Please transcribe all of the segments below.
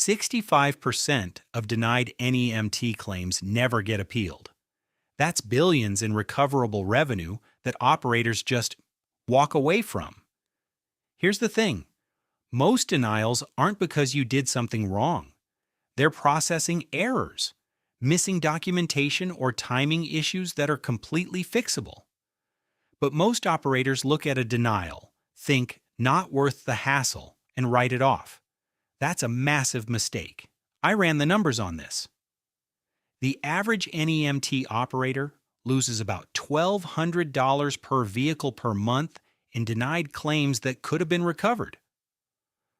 65% of denied NEMT claims never get appealed. That's billions in recoverable revenue that operators just walk away from. Here's the thing. Most denials aren't because you did something wrong. They're processing errors, missing documentation, or timing issues that are completely fixable. But most operators look at a denial, think not worth the hassle, and write it off. That's a massive mistake. I ran the numbers on this. The average NEMT operator loses about $1,200 per vehicle per month in denied claims that could have been recovered.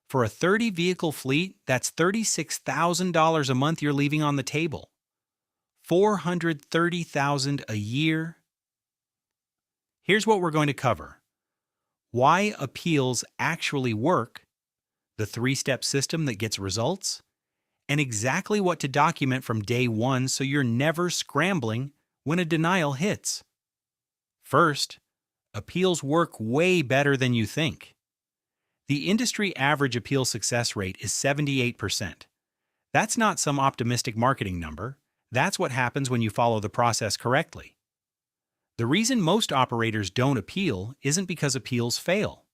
For a 30-vehicle fleet, that's $36,000 a month you're leaving on the table. $430,000 a year. Here's what we're going to cover: why appeals actually work, the three-step system that gets results, and exactly what to document from day one so you're never scrambling when a denial hits. First, appeals work way better than you think. The industry average appeal success rate is 78%. That's not some optimistic marketing number. That's what happens when you follow the process correctly. The reason most operators don't appeal isn't because appeals fail.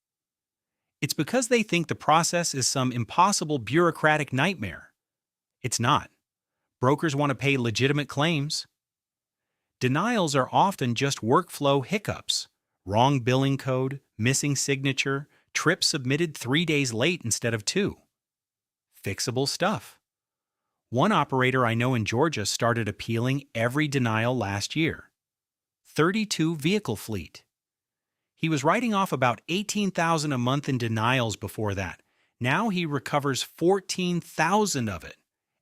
It's because they think the process is some impossible bureaucratic nightmare. It's not. Brokers want to pay legitimate claims. Denials are often just workflow hiccups: wrong billing code, missing signature, trip submitted 3 days late instead of 2. Fixable stuff. One operator I know in Georgia started appealing every denial last year. 32-vehicle fleet. He was writing off about $18,000 a month in denials before that. Now he recovers $14,000 of it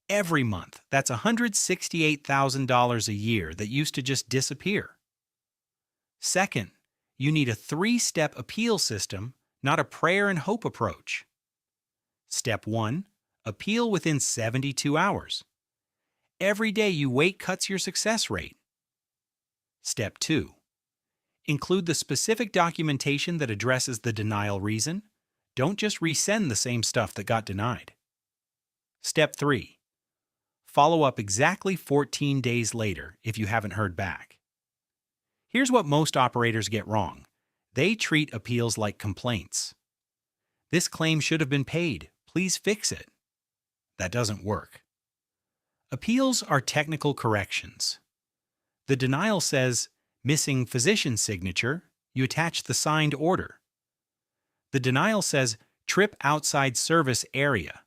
every month. That's $168,000 a year that used to just disappear. Second, you need a 3-step appeal system, not a prayer and hope approach. Step 1. Appeal within 72 hours. Every day you wait cuts your success rate. Step 2. Include the specific documentation that addresses the denial reason. Don't just resend the same stuff that got denied. Step 3. Follow up exactly 14 days later if you haven't heard back. Here's what most operators get wrong. They treat appeals like complaints. This claim should have been paid. Please fix it. That doesn't work. Appeals are technical corrections. The denial says, missing physician signature, you attach the signed order. The denial says, trip outside service area.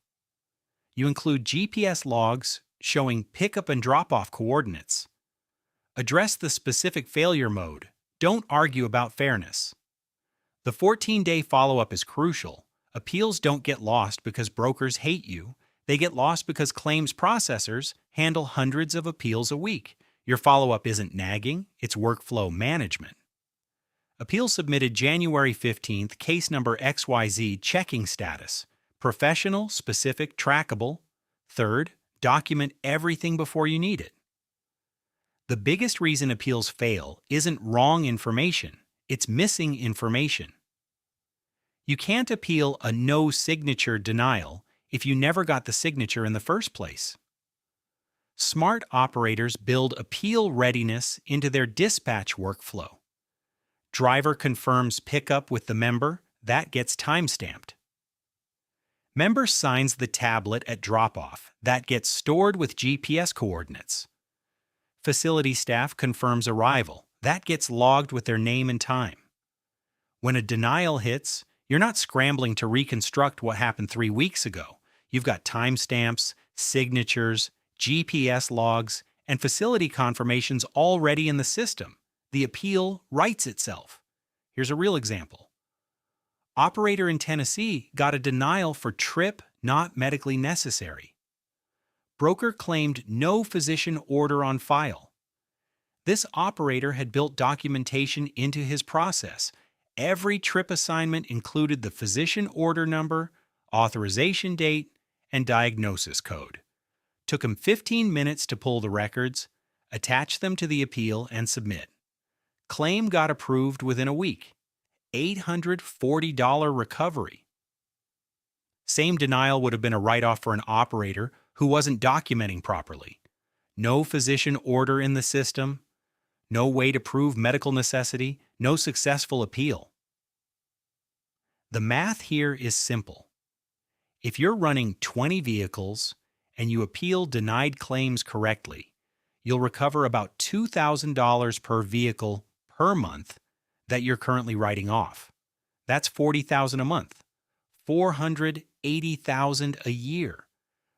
You include GPS logs showing pickup and drop-off coordinates. Address the specific failure mode. Don't argue about fairness. The 14-day follow-up is crucial. Appeals don't get lost because brokers hate you. They get lost because claims processors handle hundreds of appeals a week. Your follow-up isn't nagging, it's workflow management. Appeal submitted January 15th, case number XYZ, checking status. Professional, specific, trackable. Third, document everything before you need it. The biggest reason appeals fail isn't wrong information, it's missing information. You can't appeal a no-signature denial if you never got the signature in the first place. Smart operators build appeal readiness into their dispatch workflow. Driver confirms pickup with the member, that gets timestamped. Member signs the tablet at drop-off, that gets stored with GPS coordinates. Facility staff confirms arrival, that gets logged with their name and time. When a denial hits, you're not scrambling to reconstruct what happened 3 weeks ago. You've got timestamps, signatures, GPS logs, and facility confirmations already in the system. The appeal writes itself. Here's a real example. Operator in Tennessee got a denial for trip not medically necessary. Broker claimed no physician order on file. This operator had built documentation into his process. Every trip assignment included the physician order number, authorization date, and diagnosis code. Took him 15 minutes to pull the records, attach them to the appeal, and submit. Claim got approved within a week. $840 recovery. Same denial would have been a write-off for an operator who wasn't documenting properly. No physician order in the system, no way to prove medical necessity, no successful appeal. The math here is simple. If you're running 20 vehicles and you appeal denied claims correctly, you'll recover about $2,000 per vehicle per month that you're currently writing off. That's $40,000 a month, $480,000 a year.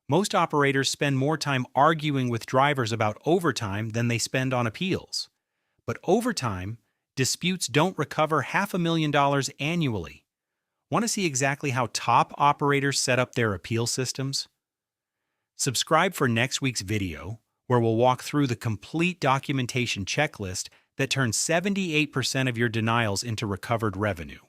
Most operators spend more time arguing with drivers about overtime than they spend on appeals. But overtime, disputes don't recover $500,000 annually. Want to see exactly how top operators set up their appeal systems? Subscribe for next week's video, where we'll walk through the complete documentation checklist that turns 78% of your denials into recovered revenue.